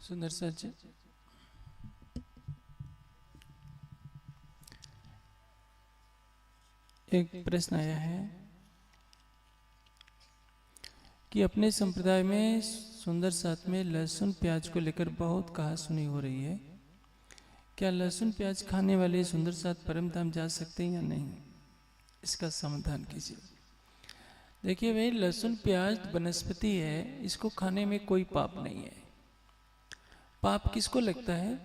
सुंदर सर जी, एक प्रश्न आया है कि अपने संप्रदाय में सुंदर साथ में लहसुन प्याज को लेकर बहुत कहा सुनी हो रही है। क्या लहसुन प्याज खाने वाले सुंदर साथ परम धाम जा सकते हैं या नहीं, इसका समाधान कीजिए। देखिए भाई, लहसुन प्याज वनस्पति है, इसको खाने में कोई पाप नहीं है। पाप किसको लगता है?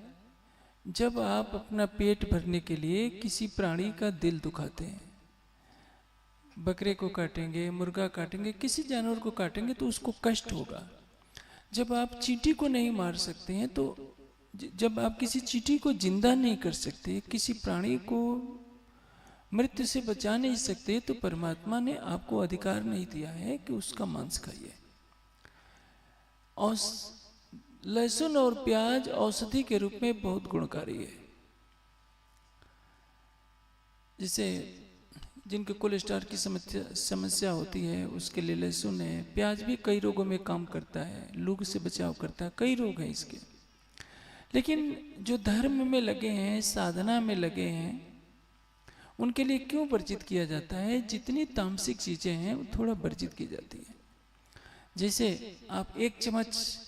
जब आप अपना पेट भरने के लिए किसी प्राणी का दिल दुखाते हैं, बकरे को काटेंगे, मुर्गा काटेंगे, किसी जानवर को काटेंगे तो उसको कष्ट होगा। जब आप चींटी को नहीं मार सकते हैं, तो जब आप किसी चींटी को जिंदा नहीं कर सकते, किसी प्राणी को मृत्यु से बचा नहीं सकते, तो परमात्मा ने आपको अधिकार नहीं दिया है कि उसका मांस खाइए। और लहसुन और प्याज औषधि के रूप में बहुत गुणकारी है। जिसे जिनके कोलेस्ट्रॉल की समस्या होती है उसके लिए लहसुन है। प्याज भी कई रोगों में काम करता है, लू से बचाव करता है, कई रोग हैं इसके। लेकिन जो धर्म में लगे हैं, साधना में लगे हैं, उनके लिए क्यों वर्जित किया जाता है? जितनी तामसिक चीजें हैं वो थोड़ा वर्जित की जाती है। जैसे आप 1 चम्मच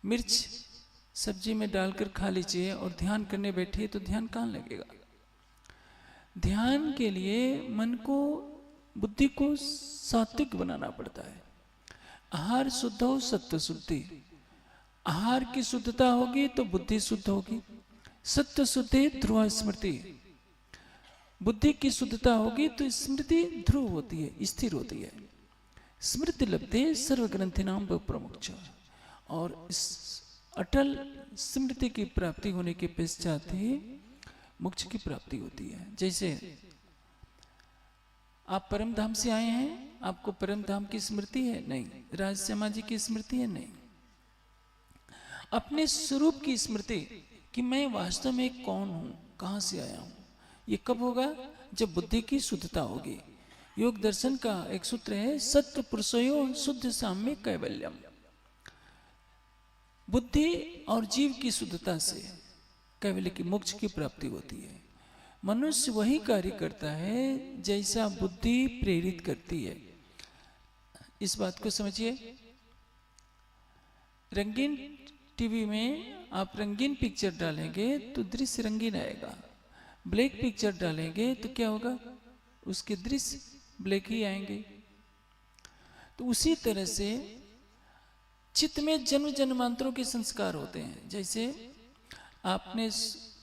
मिर्च सब्जी में डालकर खा लीजिए और ध्यान करने बैठिए तो ध्यान कहाँ लगेगा? ध्यान के लिए मन को, बुद्धि को सात्विक बनाना पड़ता है। आहार शुद्ध हो, सत्व शुद्धि। आहार की शुद्धता होगी तो बुद्धि शुद्ध होगी। सत्व शुद्धि ध्रुव स्मृति। बुद्धि की शुद्धता होगी तो स्मृति ध्रुव होती है, स्थिर होती है। स्मृति लब्धे सर्व ग्रंथि नाम प्रमुख। और इस अटल स्मृति की प्राप्ति होने के पश्चात ही मोक्ष की प्राप्ति होती है। जैसे आप परम धाम से आए हैं, आपको परम धाम की स्मृति है? नहीं। राजश्यामा जी की स्मृति है? नहीं। अपने स्वरूप की स्मृति कि मैं वास्तव में कौन हूं, कहां से आया हूं, ये कब होगा? जब बुद्धि की शुद्धता होगी। योग दर्शन का एक सूत्र है, सत्य पुरुषयो शुद्ध साम्य कैवल्यम। बुद्धि और जीव की शुद्धता से कैवल्य की, मोक्ष की प्राप्ति होती है। मनुष्य वही कार्य करता है जैसा बुद्धि प्रेरित करती है। इस बात को समझिए। रंगीन टीवी में आप रंगीन पिक्चर डालेंगे तो दृश्य रंगीन आएगा। ब्लैक पिक्चर डालेंगे तो क्या होगा? उसके दृश्य ब्लैक ही आएंगे। तो उसी तरह से चित्त में जन्म जन्मांतरों के संस्कार होते हैं। जैसे आपने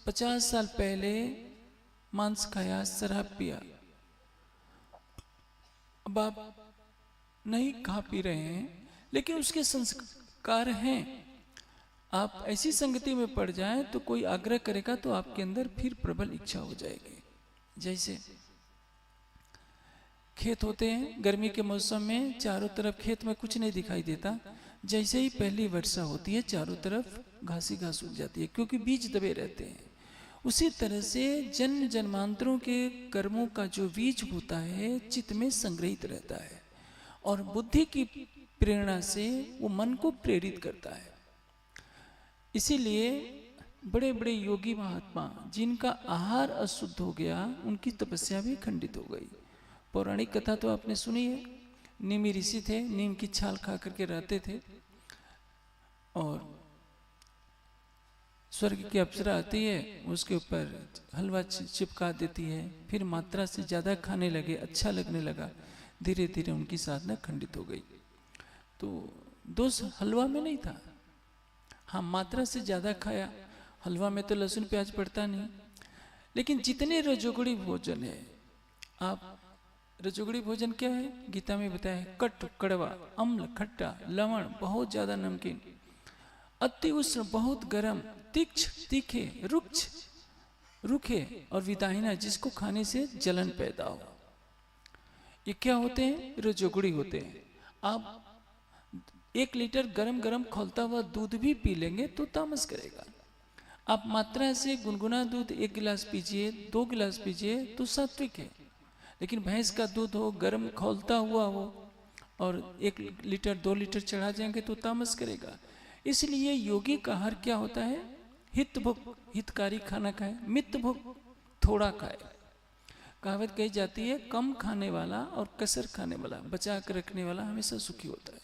50 साल पहले मांस खाया, शराब पिया, अब आप नहीं खा पी रहे हैं, लेकिन उसके संस्कार हैं। आप ऐसी संगति में पड़ जाएं तो कोई आग्रह करेगा तो आपके अंदर फिर प्रबल इच्छा हो जाएगी। जैसे खेत होते हैं, गर्मी के मौसम में चारों तरफ खेत में कुछ नहीं दिखाई देता। जैसे ही पहली वर्षा होती है चारों तरफ घास ही घास उग जाती है, क्योंकि बीज दबे रहते हैं। उसी तरह से जन्म जन्मांतरों के कर्मों का जो बीज होता है चित्त में संग्रहित रहता है, और बुद्धि की प्रेरणा से वो मन को प्रेरित करता है। इसीलिए बड़े बड़े योगी महात्मा जिनका आहार अशुद्ध हो गया, उनकी तपस्या भी खंडित हो गई। पौराणिक कथा तो आपने सुनी है। नीमी ऋषि थे, नीम की छाल खा करके रहते थे, और स्वर्ग की अप्सरा आती है, उसके ऊपर हलवा चिपका देती है। फिर मात्रा से ज्यादा खाने लगे, अच्छा लगने लगा, धीरे धीरे उनकी साधना खंडित हो गई। तो दोष हलवा में नहीं था। हाँ, मात्रा से ज्यादा खाया। हलवा में तो लहसुन प्याज पड़ता नहीं। लेकिन जितने रजोगुणी भोजन है, आप रजोगुणी भोजन क्या है? गीता में बताया है, कट, कड़वा, अम्ल, खट्टा, लवण, बहुत ज्यादा नमकीन, अति उष्ण, बहुत गर्म, तीक्ष्ण, तीखे, रुक्ष, रूखे, और विदाहिना, जिसको खाने से जलन पैदा हो। ये क्या होते हैं? रजोगुणी होते हैं। आप 1 लीटर गरम गरम खौलता हुआ दूध भी पी लेंगे तो तामस करेगा। आप मात्रा से गुनगुना दूध 1 गिलास पीजिए, 2 गिलास पीजिए तो सात्विक है। लेकिन भैंस का दूध हो, गर्म खौलता हुआ हो, और 1 लीटर 2 लीटर चढ़ा जाएंगे तो तामस करेगा। इसलिए योगिक आहार क्या होता है? हित भुक, हितकारी खाना खाए, मित भुक थोड़ा खाए। कहावत कही जाती है, कम खाने वाला और कसर खाने वाला, बचा कर रखने वाला हमेशा सुखी होता है।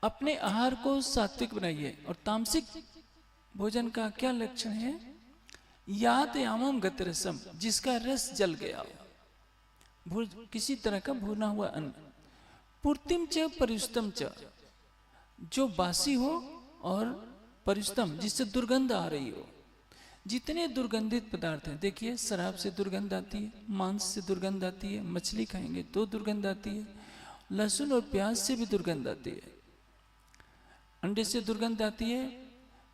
अपने आहार को सात्विक बनाइए। और तामसिक भोजन का क्या लक्षण है? यात यामम गत रसम, जिसका रस जल गया हो, किसी तरह का भुना हुआ अन्न। पूर्तिम च परिष्टम च, जो बासी हो और परिष्टम, जिससे दुर्गंध आ रही हो। जितने दुर्गंधित पदार्थ हैं, देखिए शराब से दुर्गंध आती है, मांस से दुर्गंध आती है, मछली खाएंगे तो दुर्गंध आती है, लहसुन और प्याज से भी दुर्गंध आती है, अंडे से दुर्गंध आती है।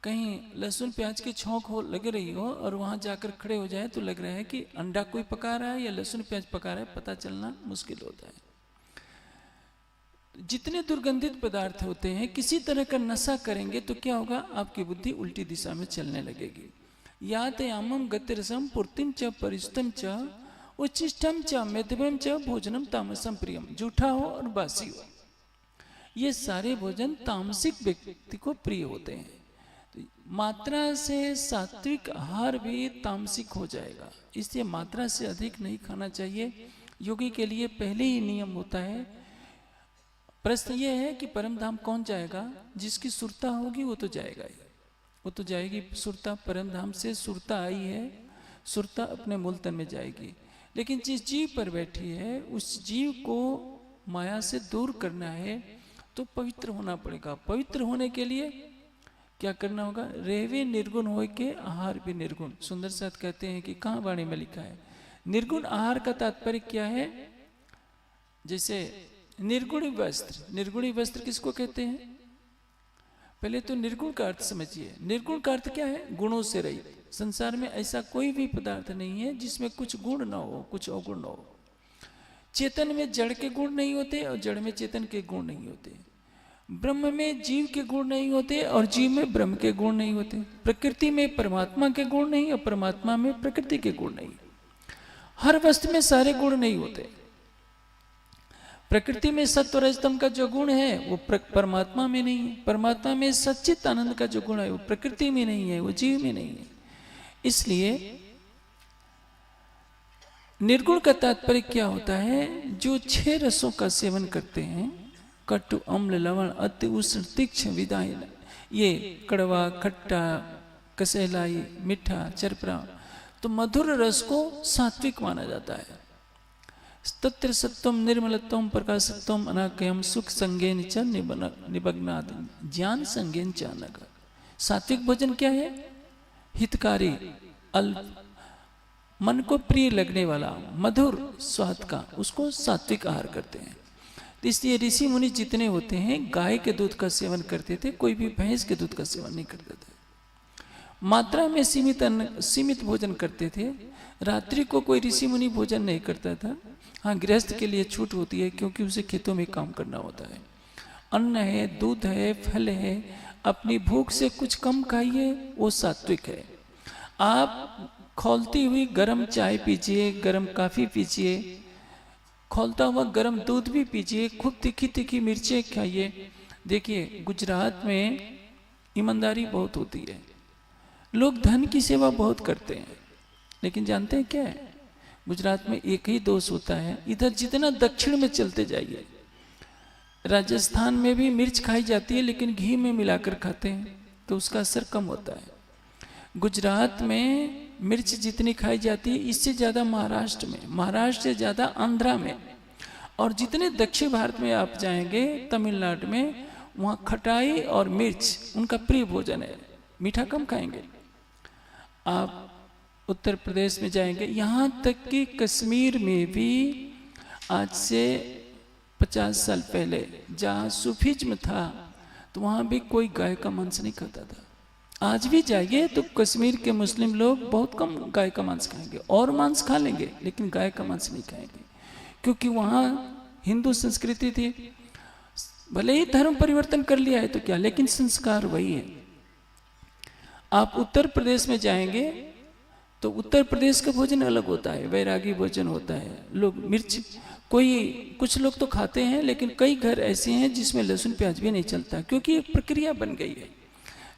कहीं लहसुन प्याज की छौंक हो लग रही हो और वहां जाकर खड़े हो जाए तो लग रहा है कि अंडा कोई पका रहा है या लहसुन प्याज पका रहा है, पता चलना मुश्किल होता है। जितने दुर्गंधित पदार्थ होते हैं, किसी तरह का नशा करेंगे तो क्या होगा? आपकी बुद्धि उल्टी दिशा में चलने लगेगी। यात यामम गतिरसम पूर्तिम च परिष्टम च उच्चिष्टम च मेधवम च भोजनम तामसम प्रियम, जूठा हो और बासी हो, ये सारे भोजन तामसिक व्यक्ति को प्रिय होते हैं। तो मात्रा से सात्विक आहार भी तामसिक हो जाएगा, इसलिए मात्रा से अधिक नहीं खाना चाहिए। योगी के लिए पहले ही नियम होता है। प्रश्न ये है कि परम धाम कौन जाएगा? जिसकी सुरता होगी वो तो जाएगा ही, वो तो जाएगी सुरता। परम धाम से सुरता आई है, सुरता अपने मूल तन में जाएगी। लेकिन जिस जीव पर बैठी है, उस जीव को माया से दूर करना है तो पवित्र होना पड़ेगा। पवित्र होने के लिए क्या करना होगा? रेवे निर्गुण हो के आहार भी निर्गुण। सुंदर साथ कहते हैं कि कहाँ वाणी में लिखा है? निर्गुण आहार का तात्पर्य क्या है? जैसे निर्गुणी वस्त्र, निर्गुणी वस्त्र किसको कहते हैं? पहले तो निर्गुण का अर्थ समझिए। निर्गुण का अर्थ क्या है? गुणों से रहित। संसार में ऐसा कोई भी पदार्थ नहीं है जिसमें कुछ गुण ना हो, कुछ अवगुण ना हो। चेतन में जड़ के गुण नहीं होते और जड़ में चेतन के गुण नहीं होते। ब्रह्म में जीव के गुण नहीं होते और जीव में ब्रह्म के गुण नहीं होते। प्रकृति में परमात्मा के गुण नहीं और परमात्मा में प्रकृति के गुण नहीं। हर वस्तु में सारे गुण नहीं होते। प्रकृति में सत्व रजतम का जो गुण है वो परमात्मा में नहीं है। परमात्मा में सच्चित आनंद का जो गुण है वो प्रकृति में नहीं है, वो जीव में नहीं है। इसलिए निर्गुण का तात्पर्य क्या होता है? जो 6 रसों का सेवन करते हैं, कटु अम्ल लवण अति उष्ण तीक्ष्ण विदायन, ये कड़वा, खट्टा, कसैलाई, मीठा, चरपरा, तो मधुर रस को सात्विक माना जाता है। तत्र सत्वम निर्मलत्वम प्रकाशत्वम अनाकयम सुख संगेन च निबग्नाद ज्ञान संगेन च अनग। सात्विक भोजन क्या है? हितकारी, अल्प, मन को प्रिय लगने वाला, मधुर स्वाद का, उसको सात्विक आहार करते हैं। इसलिए ऋषि मुनि जितने होते हैं गाय के दूध का सेवन करते थे, कोई भी भैंस के दूध का सेवन नहीं करते थे। मात्रा में सीमित भोजन करते थे। रात्रि को कोई ऋषि मुनि भोजन नहीं करता था। हाँ, गृहस्थ के लिए छूट होती है क्योंकि उसे खेतों में काम करना होता है। अन्न है, दूध है, फल है, अपनी भूख से कुछ कम खाइए, वो सात्विक है। आप खौलती हुई गर्म चाय पीजिए, गर्म काफी पीजिए, खौलता हुआ गर्म दूध भी पीजिए, खूब तीखी तीखी मिर्चें खाइए। देखिए गुजरात में ईमानदारी बहुत होती है, लोग धन की सेवा बहुत करते हैं, लेकिन जानते हैं क्या है? गुजरात में एक ही दोष होता है, इधर जितना दक्षिण में चलते जाइए, राजस्थान में भी मिर्च खाई जाती है लेकिन घी में मिलाकर खाते हैं तो उसका असर कम होता है। गुजरात में मिर्च जितनी खाई जाती है इससे ज़्यादा महाराष्ट्र में, महाराष्ट्र से ज़्यादा आंध्रा में, और जितने दक्षिण भारत में आप जाएंगे, तमिलनाडु में, वहाँ खटाई और मिर्च उनका प्रिय भोजन है, मीठा कम खाएंगे। आप उत्तर प्रदेश में जाएंगे, यहाँ तक कि कश्मीर में भी आज से 50 साल पहले जहाँ सूफीज्म था तो वहाँ भी कोई गाय का मांस नहीं खाता था। आज भी जाइए तो कश्मीर के मुस्लिम लोग बहुत कम गाय का मांस खाएंगे, और मांस खा लेंगे लेकिन गाय का मांस नहीं खाएंगे, क्योंकि वहाँ हिंदू संस्कृति थी। भले ही धर्म परिवर्तन कर लिया है तो क्या, लेकिन संस्कार वही है। आप उत्तर प्रदेश में जाएंगे तो उत्तर प्रदेश का भोजन अलग होता है, वैरागी भोजन होता है। लोग मिर्च कुछ लोग तो खाते हैं, लेकिन कई घर ऐसे हैं जिसमें लहसुन प्याज भी नहीं चलता, क्योंकि एक प्रक्रिया बन गई है।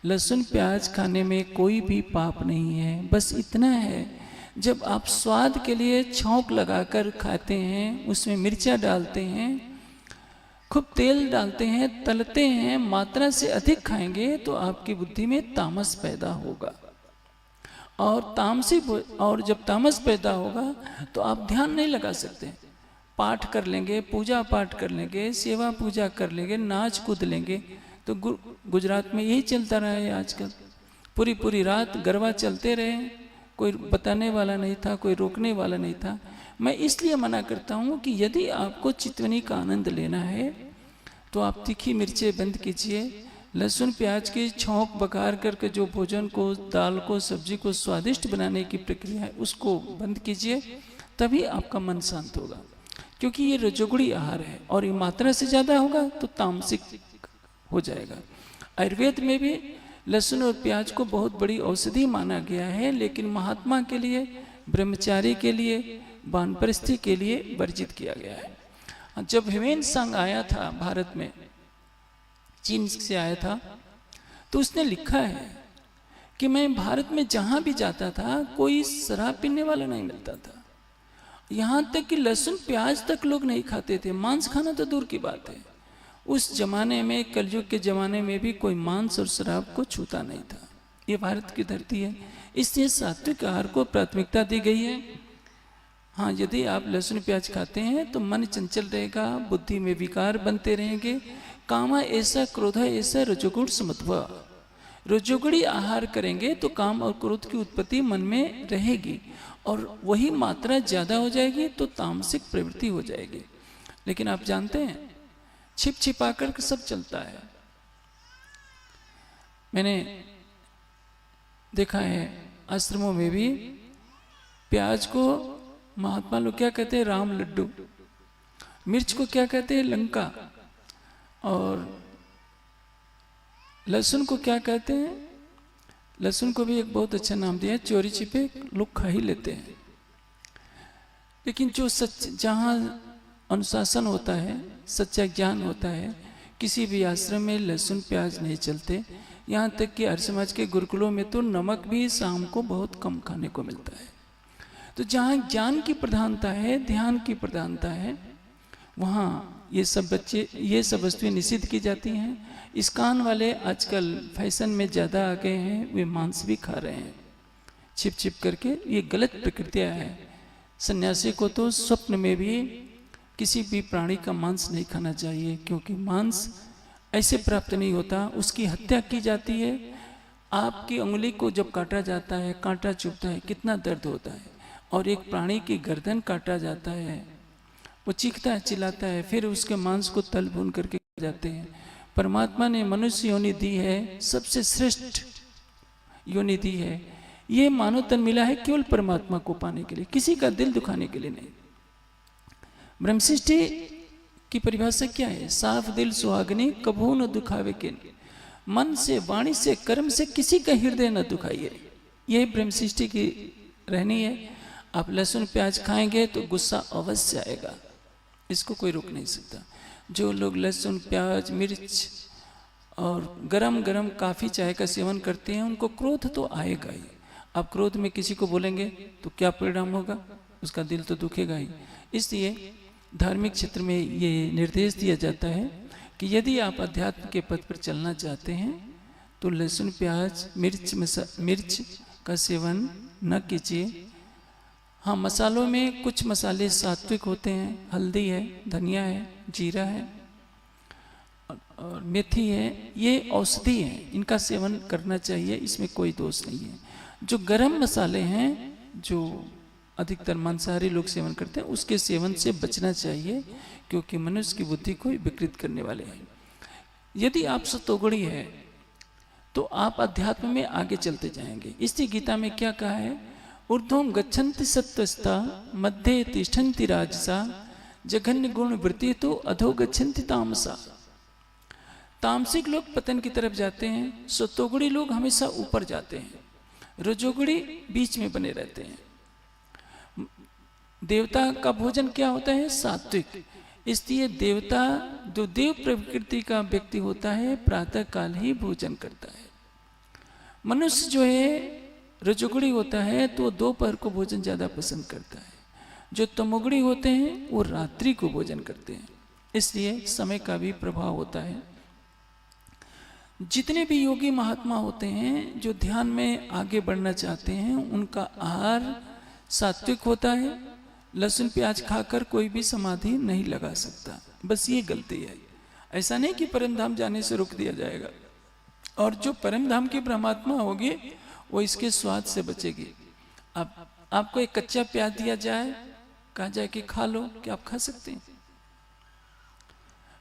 लहसुन प्याज खाने में कोई भी पाप नहीं है, बस इतना है जब आप स्वाद के लिए छौंक लगाकर खाते हैं, उसमें मिर्चा डालते हैं, खूब तेल डालते हैं, तलते हैं, मात्रा से अधिक खाएंगे तो आपकी बुद्धि में तामस पैदा होगा। और जब तामस पैदा होगा तो आप ध्यान नहीं लगा सकते। पाठ कर लेंगे, पूजा पाठ कर लेंगे, सेवा पूजा कर लेंगे, नाच कूद लेंगे। तो गुजरात में यही चलता रहा है आजकल। पूरी पूरी रात गरबा चलते रहे, कोई बताने वाला नहीं था, कोई रोकने वाला नहीं था। मैं इसलिए मना करता हूँ कि यदि आपको चितवनी का आनंद लेना है तो आप तीखी मिर्चें बंद कीजिए, लहसुन प्याज की छौंक बघार करके जो भोजन को, दाल को, सब्जी को स्वादिष्ट बनाने की प्रक्रिया है उसको बंद कीजिए, तभी आपका मन शांत होगा। क्योंकि ये रजोगुणी आहार है और ये मात्रा से ज़्यादा होगा तो तामसिक हो जाएगा। आयुर्वेद में भी लहसुन और प्याज को बहुत बड़ी औषधि माना गया है, लेकिन महात्मा के लिए, ब्रह्मचारी के लिए, वानप्रस्थी के लिए वर्जित किया गया है। जब ह्वेन सांग आया था भारत में, चीन से आया था, तो उसने लिखा है कि मैं भारत में जहाँ भी जाता था कोई शराब पीने वाला नहीं मिलता था। यहाँ तक कि लहसुन प्याज तक लोग नहीं खाते थे, मांस खाना तो दूर की बात है। उस जमाने में, कलयुग के जमाने में भी कोई मांस और शराब को छूता नहीं था। ये भारत की धरती है, इसलिए सात्विक आहार को प्राथमिकता दी गई है। हाँ, यदि आप लहसुन प्याज खाते हैं तो मन चंचल रहेगा, बुद्धि में विकार बनते रहेंगे। कामा ऐसा, क्रोध ऐसा, रजोगुण समत्व। रजोगुणी आहार करेंगे तो काम और क्रोध की उत्पत्ति मन में रहेगी, और वही मात्रा ज्यादा हो जाएगी तो तामसिक प्रवृत्ति हो जाएगी। लेकिन आप जानते हैं छिप छिपा कर सब चलता है। मैंने देखा है आश्रमों में भी प्याज को महात्मा लोग क्या कहते हैं, राम लड्डू। मिर्च को क्या कहते हैं, लंका। और लहसुन को क्या कहते हैं, लहसुन को भी एक बहुत अच्छा नाम दिया है, चोरी छिपे लोग खा ही लेते हैं। लेकिन जो जहाँ अनुशासन होता है, सच्चा ज्ञान होता है, किसी भी आश्रम में लहसुन प्याज नहीं चलते। यहाँ तक कि आर्य समाज के गुरुकुलों में तो नमक भी शाम को बहुत कम खाने को मिलता है। तो जहाँ ज्ञान की प्रधानता है, ध्यान की प्रधानता है, वहाँ ये सब वस्तुएं निषिद्ध की जाती हैं। इस्कान वाले आजकल फैशन में ज़्यादा आ गए हैं, वे मांस भी खा रहे हैं छिप छिप करके। ये गलत प्रकृतियाँ है। सन्यासी को तो स्वप्न में भी किसी भी प्राणी का मांस नहीं खाना चाहिए, क्योंकि मांस ऐसे प्राप्त नहीं होता, उसकी हत्या की जाती है। आपकी उंगली को जब काटा जाता है, कांटा चुभता है, कितना दर्द होता है। और एक प्राणी की गर्दन काटा जाता है, वो चीखता है, चिल्लाता है, फिर उसके मांस को तल भून करके जाते हैं। परमात्मा ने मनुष्य योनि दी है, सबसे श्रेष्ठ योनि दी है। ये मानव तन मिला है केवल परमात्मा को पाने के लिए, किसी का दिल दुखाने के लिए नहीं। ब्रह्मसृष्टि की परिभाषा क्या है, साफ दिल सुहागनी कभू न दुखावे के। मन से, वाणी से, कर्म से किसी का हृदय न दुखाइए, यही ब्रह्मसृष्टि की रहनी है। आप लहसुन प्याज खाएंगे तो गुस्सा अवश्य आएगा, इसको कोई रोक नहीं सकता। जो लोग लहसुन प्याज मिर्च और गरम गरम काफ़ी चाय का सेवन करते हैं, उनको क्रोध तो आएगा ही। आप क्रोध में किसी को बोलेंगे तो क्या परिणाम होगा, उसका दिल तो दुखेगा ही। इसलिए धार्मिक क्षेत्र में ये निर्देश दिया जाता है कि यदि आप अध्यात्म के पथ पर चलना चाहते हैं तो लहसुन प्याज मिर्च का सेवन न कीजिए। हाँ, मसालों में कुछ मसाले सात्विक होते हैं, हल्दी है, धनिया है, जीरा है और मेथी है, ये औषधि है, इनका सेवन करना चाहिए, इसमें कोई दोष नहीं है। जो गरम मसाले हैं, जो अधिकतर मांसाहारी लोग सेवन करते हैं, उसके सेवन से बचना चाहिए, क्योंकि मनुष्य की बुद्धि को विकृत करने वाले हैं। यदि आप सतोगुणी है तो आप अध्यात्म में आगे चलते जाएंगे। इसलिए गीता में क्या कहा है, ऊर्ध्वं गच्छन्ति सत्त्वस्ता मध्ये तिष्ठन्ति राजसा जघन्य गुण वृत्ति तो अधो गच्छन्ति तामसा। तामसिक लोग पतन की तरफ जाते हैं, सतोगुणी लोग हमेशा ऊपर जाते हैं, रजोगुणी बीच में बने रहते हैं। देवता का भोजन क्या होता है? सात्विक। इसलिए देवता जो देव प्रकृति का व्यक्ति होता है प्रातः काल ही भोजन करता है। मनुष्य जो है रजोगुणी होता है तो दोपहर को भोजन ज्यादा पसंद करता है। जो तमोगुणी होते हैं वो रात्रि को भोजन करते हैं। इसलिए समय का भी प्रभाव होता है। जितने भी योगी महात्मा होते हैं जो ध्यान में आगे बढ़ना चाहते हैं उनका आहार सात्विक होता है। लहसुन प्याज खाकर कोई भी समाधि नहीं लगा सकता, बस ये गलती है। ऐसा नहीं कि परम धाम जाने से रोक दिया जाएगा, और जो परम धाम की परमात्मा होगी वो इसके स्वाद से बचेगी। अब आपको एक कच्चा प्याज दिया जाए, कहा जाए कि खा लो, क्या आप खा सकते हैं?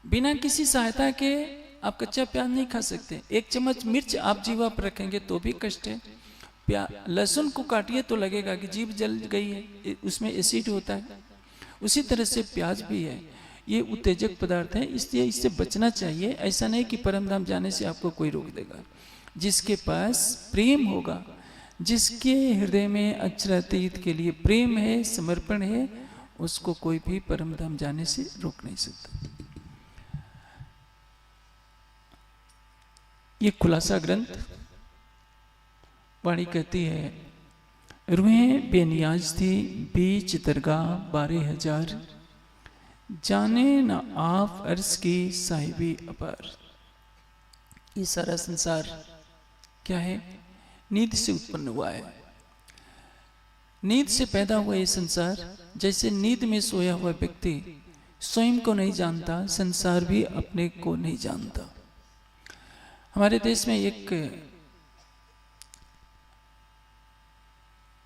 बिना किसी सहायता के आप कच्चा प्याज नहीं खा सकते। एक चम्मच मिर्च आप जीवा पर रखेंगे तो भी कष्ट है। लहसुन को काटिए तो लगेगा कि जीभ जल गई है, उसमें एसिड होता है। उसी तरह से प्याज भी है, ये उत्तेजक पदार्थ है, इसलिए इससे बचना चाहिए। ऐसा नहीं कि परम धाम जाने से आपको कोई रोक देगा। जिसके पास प्रेम होगा, जिसके हृदय में अक्षरातीत के लिए प्रेम है, समर्पण है, उसको कोई भी परम धाम जाने से रोक नहीं सकता। ये खुलासा ग्रंथ वाणी कहती है, रूहें बेनियाज थी बीच दरगाह 12,000, जाने न आप अर्ज की साहिबी अपार। ये सारा संसार क्या है? नींद से उत्पन्न हुआ है। नींद से पैदा हुआ ये संसार। जैसे नींद में सोया हुआ व्यक्ति स्वयं को नहीं जानता, संसार भी अपने को नहीं जानता। हमारे देश में एक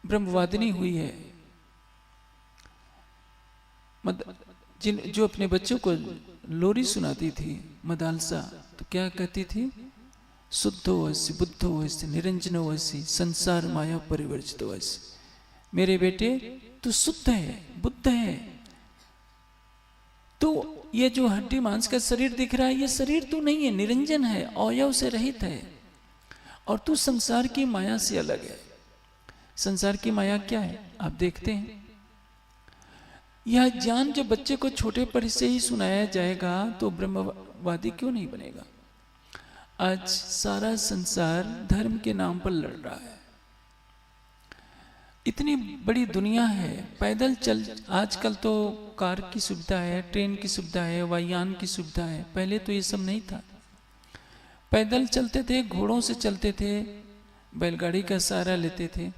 ब्रह्मवादिनी हुई है, जो अपने बच्चों को लोरी सुनाती थी, मदालसा। तो क्या कहती थी? शुद्धो अस्सि बुद्धो अस्सि निरंजनो अस्सि संसार माया परिवर्जितो अस्सि। मेरे बेटे तू शुद्ध है, बुद्ध है। तो ये जो हड्डी मांस का शरीर दिख रहा है, ये शरीर तू नहीं है, निरंजन है, अवयव से रहित है, और तू संसार की माया से अलग है। संसार की माया क्या है आप देखते हैं। यह ज्ञान जब बच्चे को छोटे पर से ही सुनाया जाएगा तो ब्रह्मवादी क्यों नहीं बनेगा। आज सारा संसार धर्म के नाम पर लड़ रहा है। इतनी बड़ी दुनिया है, पैदल चल, आजकल तो कार की सुविधा है, ट्रेन की सुविधा है, वायुयान की सुविधा है। पहले तो ये सब नहीं था। पैदल चलते थे, घोड़ों से चलते थे, बैलगाड़ी का सहारा लेते थे,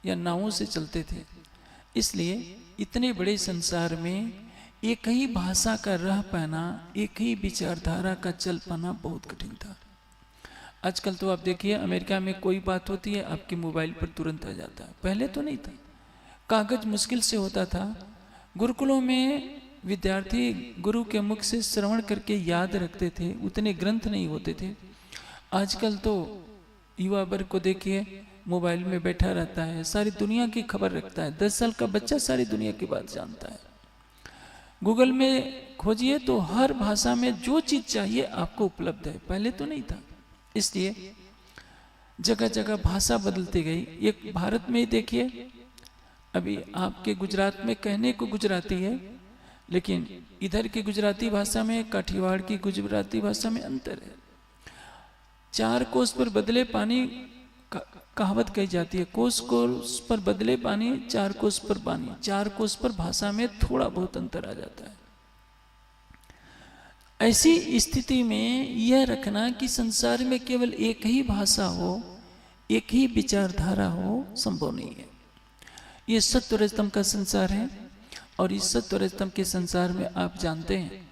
या नावों से चलते थे। इसलिए इतने बड़े संसार में एक ही भाषा का रह पाना, एक ही विचारधारा का चल पाना बहुत कठिन था। आजकल तो आप देखिए, अमेरिका में कोई बात होती है आपके मोबाइल पर तुरंत आ जाता है। पहले तो नहीं था, कागज मुश्किल से होता था। गुरुकुलों में विद्यार्थी गुरु के मुख से श्रवण करके याद रखते थे, उतने ग्रंथ नहीं होते थे। आजकल तो युवा वर्ग को देखिए, मोबाइल में बैठा रहता है, सारी दुनिया की खबर रखता है। 10 साल का बच्चा सारी दुनिया की बात जानता है। गूगल में खोजिए तो हर भाषा में जो चीज चाहिए आपको उपलब्ध है। पहले तो नहीं था। इसलिए जगह जगह भाषा बदलती गई। एक भारत में ही देखिए, अभी आपके गुजरात में कहने को गुजराती है, लेकिन इधर की गुजराती भाषा में काठियावाड़ की गुजराती भाषा में अंतर है। 4 कोस पर बदले पानी कहावत कही जाती है। कोस पर बदले पानी, 4 कोस पर पानी। 4 कोस पर भाषा में थोड़ा बहुत अंतर आ जाता है। ऐसी स्थिति में यह रखना कि संसार में केवल एक ही भाषा हो, एक ही विचारधारा हो, संभव नहीं है। ये सत्व रजतम का संसार है, और इस सत्व रजतम के संसार में आप जानते हैं,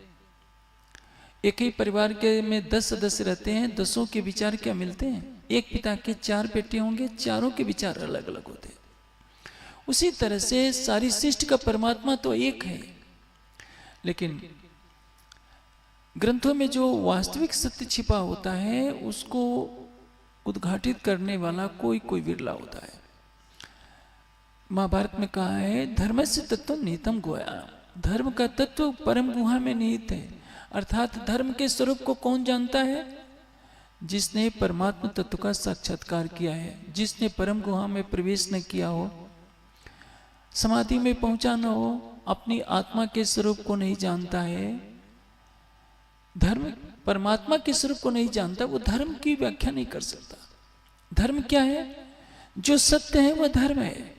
एक ही परिवार के में 10 सदस्य रहते हैं, 10 के विचार क्या मिलते हैं। एक पिता के 4 बेटे होंगे, चारों के विचार अलग अलग होते हैं। उसी तरह से सारी सृष्टि का परमात्मा तो एक है, लेकिन ग्रंथों में जो वास्तविक सत्य छिपा होता है उसको उद्घाटित करने वाला कोई कोई विरला होता है। महाभारत में कहा है, धर्म से तत्व निहितम गुहा। धर्म का तत्व परम गुहा में निहित है। अर्थात धर्म के स्वरूप को कौन जानता है? जिसने परमात्मा तत्व का साक्षात्कार किया है, जिसने परम गुहा में प्रवेश न किया हो। समाधि में पहुंचा न हो, अपनी आत्मा के स्वरूप को नहीं जानता है, धर्म परमात्मा के स्वरूप को नहीं जानता, वो धर्म की व्याख्या नहीं कर सकता। धर्म क्या है? जो सत्य है वह धर्म है।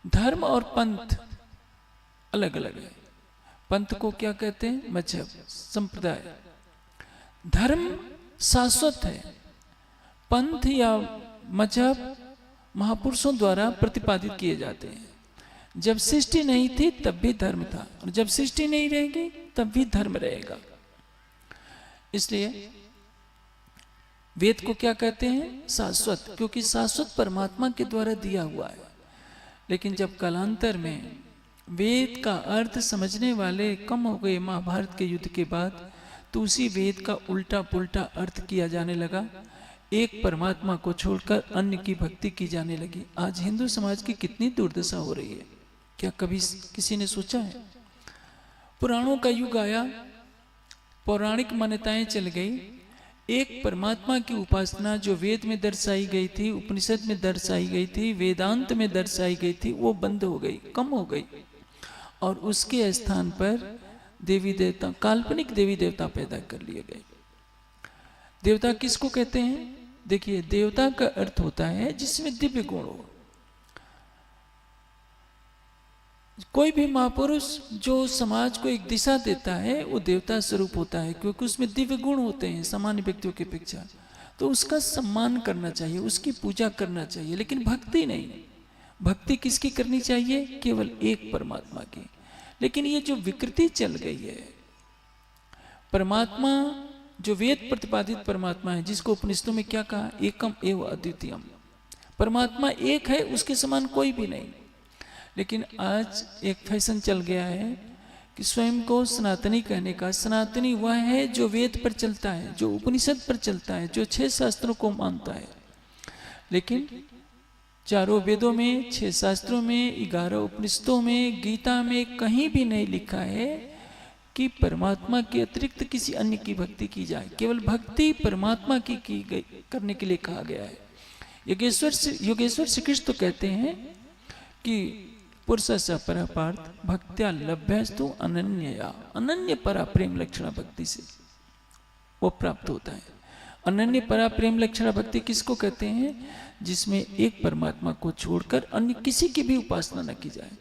धर्म और पंथ अलग अलग है। पंथ को क्या कहते हैं? मजहब, संप्रदाय। धर्म शाश्वत है। पंथ या मजहब महापुरुषों द्वारा प्रतिपादित किए जाते हैं। जब सृष्टि नहीं थी तब भी धर्म था, और जब सृष्टि नहीं रहेगी तब भी धर्म रहेगा। इसलिए वेद को क्या कहते हैं? शाश्वत, क्योंकि शाश्वत परमात्मा के द्वारा दिया हुआ है। लेकिन जब कालांतर में वेद का अर्थ समझने वाले कम हो गए महाभारत के युद्ध के बाद, तो उसी वेद का उल्टा पुल्टा अर्थ किया जाने लगा। एक परमात्मा को छोड़कर अन्य की भक्ति की जाने लगी। आज हिंदू समाज की कितनी दुर्दशा हो रही है, क्या कभी किसी ने सोचा है? पुराणों का युग आया, पौराणिक मान्यताएं चल गई। एक परमात्मा की उपासना जो वेद में दर्शाई गई थी, उपनिषद में दर्शाई गई थी, वेदांत में दर्शाई गई थी, वो बंद हो गई, कम हो गई। और उसके स्थान पर देवी देवता, काल्पनिक देवी देवता पैदा कर लिए गए। देवता किसको कहते हैं? देखिए, देवता का अर्थ होता है जिसमें दिव्य गुण हो। कोई भी महापुरुष जो समाज को एक दिशा देता है वो देवता स्वरूप होता है, क्योंकि उसमें दिव्य गुण होते हैं सामान्य व्यक्तियों की अपेक्षा। तो उसका सम्मान करना चाहिए, उसकी पूजा करना चाहिए, लेकिन भक्ति नहीं। भक्ति किसकी करनी चाहिए? केवल एक परमात्मा की। लेकिन ये जो विकृति चल गई है, परमात्मा जो वेद प्रतिपादित परमात्मा है, जिसको उपनिषदों में क्या कहा? एकम एव अद्वितीयम। परमात्मा एक है, उसके समान कोई भी नहीं। लेकिन आज एक फैशन चल गया है कि स्वयं को सनातनी कहने का। सनातनी वह है जो वेद पर चलता है, जो उपनिषद पर चलता है, जो 6 शास्त्रों को मानता है। लेकिन 4 वेदों में, 6 शास्त्रों में, 11 उपनिषदों में, गीता में कहीं भी नहीं लिखा है कि परमात्मा के अतिरिक्त किसी अन्य की भक्ति की जाए। केवल भक्ति परमात्मा की गई करने के लिए कहा गया है। योगेश्वर श्री कृष्ण तो कहते हैं कि पुरुषस्य परा पार्थ भक्त्या लभ्यस्तु अनन्यया। अनन्य परा प्रेम लक्षणा भक्ति से वो प्राप्त होता है। अनन्य परा प्रेम लक्षणा भक्ति किसको कहते हैं? जिसमें एक परमात्मा को छोड़कर अन्य किसी की भी उपासना न की जाए।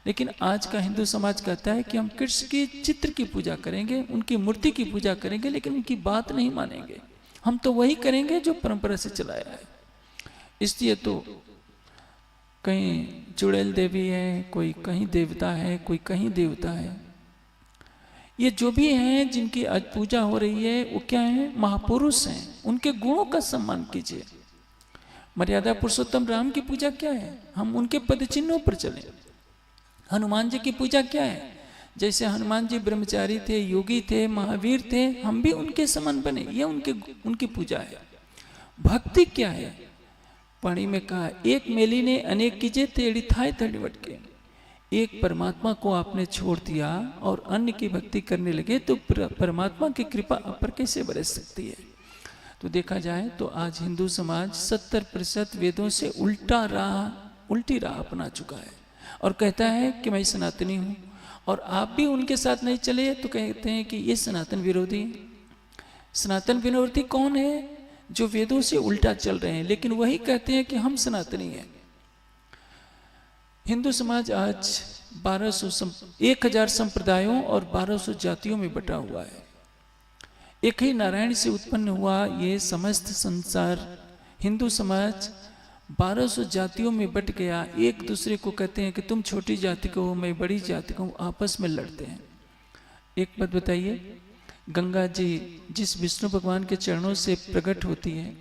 लेकिन आज का हिंदू समाज कहता है कि हम कृष्ण के चित्र की पूजा करेंगे, उनकी मूर्ति की पूजा करेंगे, लेकिन उनकी बात नहीं मानेंगे। हम तो वही करेंगे जो परंपरा से चलाया है। इसलिए तो कहीं चुड़ैल देवी है, कोई कहीं देवता है, कोई कहीं देवता है। ये जो भी हैं जिनकी आज पूजा हो रही है, वो क्या है? महापुरुष हैं। उनके गुणों का सम्मान कीजिए। मर्यादा पुरुषोत्तम राम की पूजा क्या है? हम उनके पद चिन्हों पर चलें। हनुमान जी की पूजा क्या है? जैसे हनुमान जी ब्रह्मचारी थे, योगी थे, महावीर थे, हम भी उनके समान बने, ये उनकी पूजा है। भक्ति क्या है? पाणी में कहा, एक मेली ने अनेक कीजे तेड़ी थाए थड़ी वटके। एक परमात्मा को आपने छोड़ दिया और अन्य की भक्ति करने लगे तो परमात्मा की कृपा आप पर कैसे बरस सकती है? तो देखा जाए तो आज हिंदू समाज 70% वेदों से उल्टी राह अपना चुका है और कहता है कि मैं सनातनी हूँ। और आप भी उनके साथ नहीं चले तो कहते हैं कि ये सनातन विरोधी। सनातन विरोधी कौन है? जो वेदों से उल्टा चल रहे हैं, लेकिन वही कहते हैं कि हम सनातनी हैं। हिंदू समाज आज 1000 संप्रदायों और 1200 जातियों में बटा हुआ है। एक ही नारायण से उत्पन्न हुआ ये समस्त संसार हिंदू समाज 1200 जातियों में बट गया। एक दूसरे को कहते हैं कि तुम छोटी जाति को हो, मैं बड़ी जाति को हूँ, आपस में लड़ते हैं। एक बात बताइए, गंगा जी जिस विष्णु भगवान के चरणों से प्रकट होती है,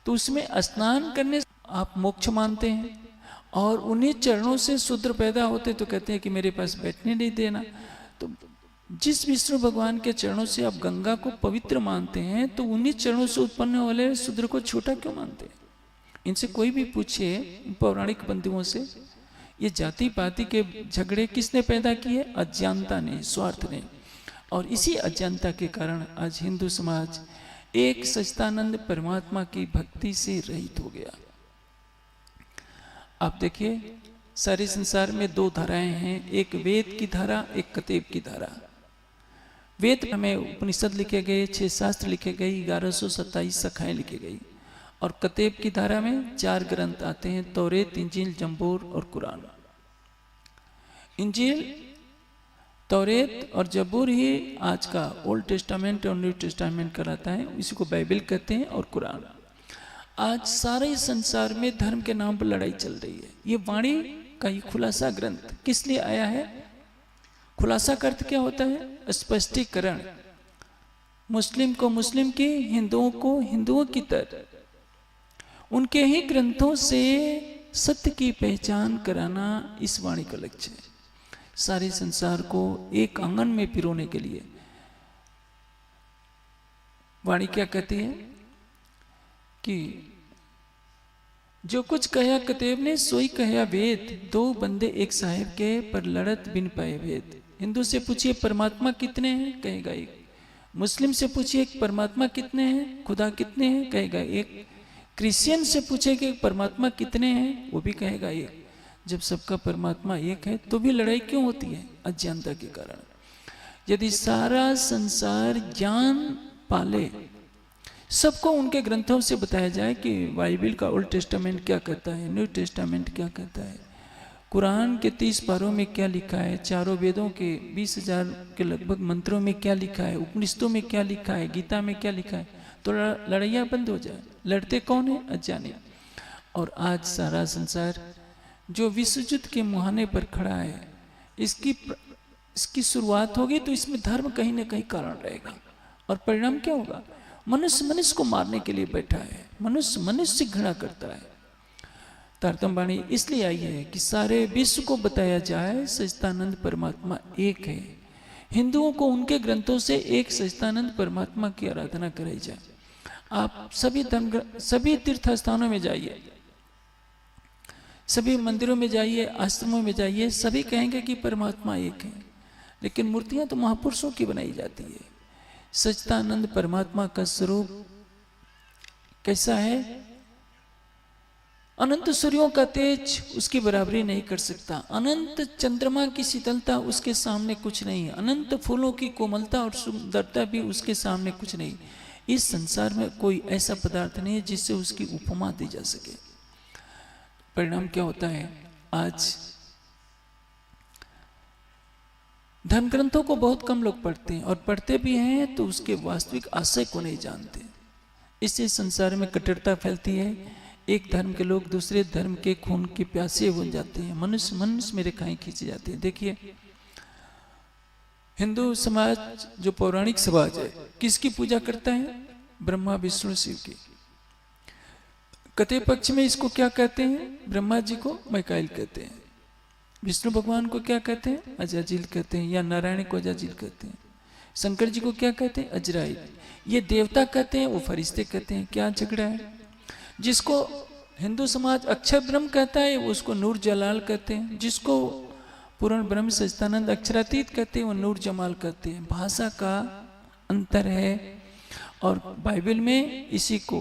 तो उसमें स्नान करने आप मोक्ष मानते हैं, और उन्हीं चरणों से शूद्र पैदा होते तो कहते हैं कि मेरे पास बैठने नहीं देना। तो जिस विष्णु भगवान के चरणों से आप गंगा को पवित्र मानते हैं, तो उन्हीं चरणों से उत्पन्न वाले शूद्र को छोटा क्यों मानते हैं? इनसे कोई भी पूछे, पौराणिक बंधुओं से, ये जाति पाति के झगड़े किसने पैदा किए? अज्ञानता ने, स्वार्थ ने। और इसी अज्ञानता के कारण आज हिंदू समाज एक सच्चिदानंद परमात्मा की भक्ति से रहित हो गया। आप देखिए सारे संसार में दो धाराएं हैं, एक वेद की धारा, एक कतेब की धारा। वेद में उपनिषद लिखे गए, 6 शास्त्र लिखे गए, 1127 शाखाएं लिखी गई। और कतेब की धारा में 4 ग्रंथ आते हैं, तौरेत, इंजील, जंबूर और कुरान। इंजील, तौरेत और जबूर ही आज का ओल्ड टेस्टामेंट और न्यू टेस्टामेंट कहलाता है, इसी को बाइबल कहते हैं। और कुरान। आज सारे संसार में धर्म के नाम पर लड़ाई चल रही है। ये वाणी का ही खुलासा ग्रंथ किस लिए आया है? खुलासा का अर्थ क्या होता है? स्पष्टीकरण। मुस्लिम को मुस्लिम की, हिंदुओं को हिंदुओं की तरह उनके ही ग्रंथों से सत्य की पहचान कराना इस वाणी का लक्ष्य है। सारे संसार को एक आंगन में पिरोने के लिए वाणी क्या कहती है कि जो कुछ कहा कतेब ने सोई कहा वेद, 2 बंदे एक साहेब के पर लड़त बिन पाए भेद। हिंदू से पूछिए परमात्मा कितने हैं, कहेगा एक। मुस्लिम से पूछिए परमात्मा कितने हैं, खुदा कितने हैं, कहेगा एक। क्रिश्चियन से पूछे कि परमात्मा कितने हैं, वो भी कहेगा एक। जब सबका परमात्मा एक है तो भी लड़ाई क्यों होती है? अज्ञानता के कारण। यदि सारा संसार ज्ञान पाले, सबको उनके ग्रंथों से बताया जाए कि बाइबल का ओल्ड टेस्टामेंट क्या कहता है, न्यू टेस्टामेंट क्या कहता है, कुरान के 30 पारों में क्या लिखा है, चारों वेदों के 20,000 के लगभग मंत्रों में क्या लिखा है, उपनिषदों में क्या लिखा है, गीता में क्या लिखा है, तो लड़ाइयाँ बंद हो जाए। लड़ते कौन है? अज्ञानी। और आज सारा संसार जो विश्व युद्ध के मुहाने पर खड़ा है, इसकी शुरुआत होगी तो इसमें धर्म कहीं ना कहीं कारण रहेगा। और परिणाम क्या होगा? मनुष्य मनुष्य को मारने के लिए बैठा है, मनुष्य मनुष्य से घृणा करता है। तारतम्य वाणी इसलिए आई है कि सारे विश्व को बताया जाए सच्चिदानंद परमात्मा एक है। हिंदुओं को उनके ग्रंथों से एक सच्चिदानंद परमात्मा की आराधना कराई जाए। आप सभी तीर्थ स्थानों में जाइए, सभी मंदिरों में जाइए, आश्रमों में जाइए, सभी कहेंगे कि परमात्मा एक है। लेकिन मूर्तियां तो महापुरुषों की बनाई जाती है। सच्चिदानंद परमात्मा का स्वरूप कैसा है? अनंत सूर्यों का तेज उसकी बराबरी नहीं कर सकता, अनंत चंद्रमा की शीतलता उसके सामने कुछ नहीं, अनंत फूलों की कोमलता और सुंदरता भी उसके सामने कुछ नहीं। इस संसार में कोई ऐसा पदार्थ नहीं है जिससे उसकी उपमा दी जा सके। परिणाम क्या होता है? आज धर्म ग्रंथों को बहुत कम लोग पढ़ते हैं, और पढ़ते भी हैं तो उसके वास्तविक आशय को नहीं जानते। इससे संसार में कट्टरता फैलती है। एक धर्म के लोग दूसरे धर्म के खून के प्यासे बन जाते हैं, मनुष्य मनुष्य में रेखाएं खींची जाती हैं। देखिए हिंदू समाज जो पौराणिक समाज है, किसकी पूजा करता है? ब्रह्मा विष्णु शिव की। कते पक्ष में इसको क्या कहते हैं? ब्रह्मा जी को मैकाइल कहते हैं, विष्णु भगवान को क्या कहते हैं? अजाजिल कहते हैं, या नारायण को अजाजिल कहते हैं। शंकर जी को क्या कहते हैं? अजराइल। ये देवता कहते हैं, वो फरिश्ते कहते हैं। क्या झगड़ा है? जिसको हिंदू समाज अक्षर ब्रह्म कहता है वो उसको नूर जलाल कहते हैं, जिसको पूर्ण ब्रह्म सच्चिदानंद अक्षरातीत कहते हैं वो नूर जमाल कहते हैं। भाषा का अंतर है। और बाइबल में इसी को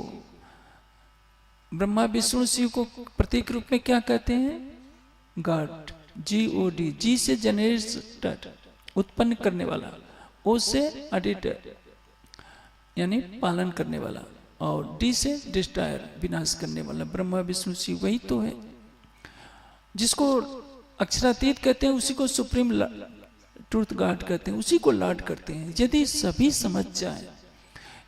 ब्रह्मा विष्णु शिव को प्रतीक रूप में क्या कहते हैं? God, GOD। जी से जनरेटर, उत्पन्न करने वाला, ओ से एडिटर यानी पालन करने वाला, और डी से डिस्ट्रॉयर, विनाश करने वाला। ब्रह्मा विष्णु शिव वही तो है। जिसको अक्षरातीत कहते हैं उसी को सुप्रीम ट्रूथ गॉड कहते हैं, उसी को लॉर्ड करते हैं। यदि सभी समझ जाए,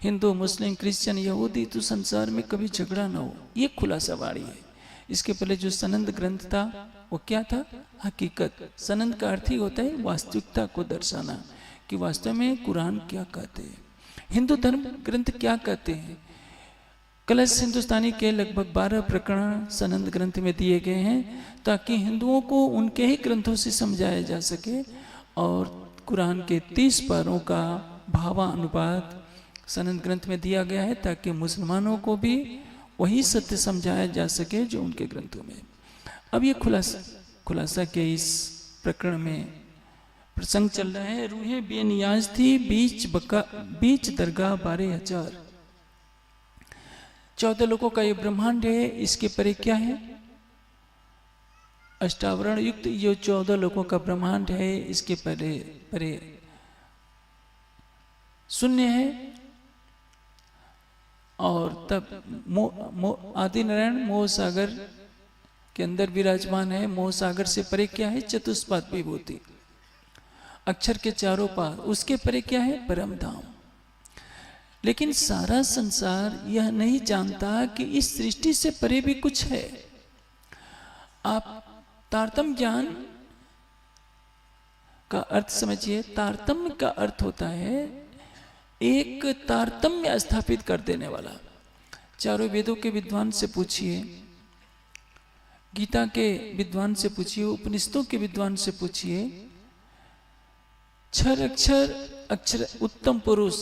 हिंदू मुस्लिम क्रिश्चियन यहूदी, तो संसार में कभी झगड़ा ना हो। ये खुलासा वाणी है। इसके पहले जो सनंद ग्रंथ था वो क्या था? हकीकत। सनंद का अर्थ ही होता है वास्तविकता को दर्शाना, कि वास्तव में कुरान क्या कहते हैं, हिंदू धर्म ग्रंथ क्या कहते हैं। कलश हिंदुस्तानी के लगभग 12 प्रकरण सनंद ग्रंथ में दिए गए हैं, ताकि हिंदुओं को उनके ही ग्रंथों से समझाया जा सके। और कुरान के 30 पारों का भावानुवाद सनंद ग्रंथ में दिया गया है, ताकि मुसलमानों को भी वही सत्य समझाया जा सके जो उनके ग्रंथों में। अब ये खुलासा के इस प्रकरण में प्रसंग चल रहा है। रूहें बेनियाज थी बीच दरगाह 12,000। 14 लोगों का ये ब्रह्मांड है। इसके परे क्या है? अष्टावरण युक्त ये 14 लोगों का ब्रह्मांड है, इसके परे शून्य है। और तब आदि नारायण मोह सागर के अंदर विराजमान है। मोह सागर से परे क्या है? चतुष्पाद विभूति, अक्षर के चारों पार। उसके परे क्या है? परम धाम। लेकिन सारा संसार यह नहीं जानता कि इस सृष्टि से परे भी कुछ है। आप तारतम्य ज्ञान का अर्थ समझिए। तारतम्य का अर्थ होता है एक तारतम्य स्थापित कर देने वाला। चारों वेदों के विद्वान से पूछिए, गीता के विद्वान से पूछिए, उपनिषदों के विद्वान से पूछिए, क्षर अक्षर अक्षर उत्तम पुरुष